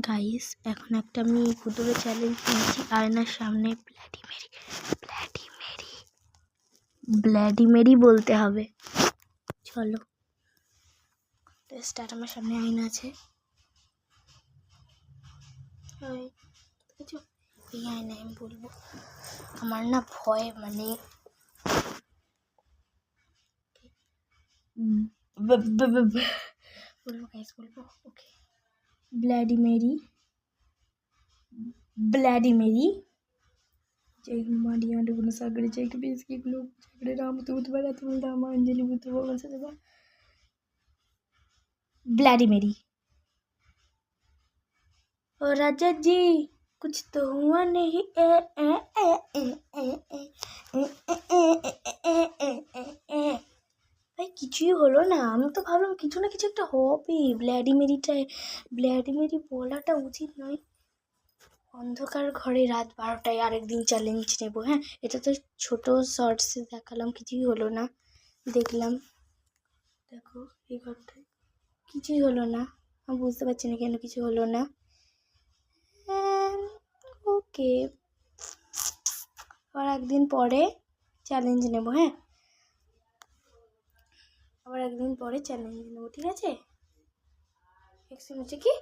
Guys এখন একটা আমি ভুতুড়ে চ্যালেঞ্জ নিয়েছি আয়নার সামনে। ব্ল্যাডি মেরি বলতে হবে। চলো স্টার্ট। আমার সামনে আয়না আছে, এই আয়নায় আমি বলবো। আমার না ভয় মানে বলবো গাইস, বলবো ওকে। ब्लैडी मेरी जय मारिया डुगुन सागर जय के बीस की लोग झगड़े राम दूत बड़ा तुम राम अंजलि बुत भगवान से देवा ब्लैडी मेरी। और राजा जी कुछ तो हुआ नहीं ए ए ए ए ए ए ए ভাই কিছুই হলো না। আমি তো ভাবলাম কিছু না কিছু একটা হবে। ব্ল্যাডি মেরি বলাটা উচিত নয়। অন্ধকার ঘরে রাত 12টায় আরেকদিন চ্যালেঞ্জ নেব। হ্যাঁ, এটা তো ছোট শর্টসে দেখালাম, কিছুই হলো না। দেখলাম, দেখো এই ঘরটায় কিছুই হলো না। আমি বুঝতে পারছি না কেন কিছু হলো না। ওকে, আবার একদিন পরে চ্যালেঞ্জ নেব। হ্যাঁ, আবার একদিন পরে চ্যালেঞ্জ নেব, ঠিক আছে? হচ্ছে কি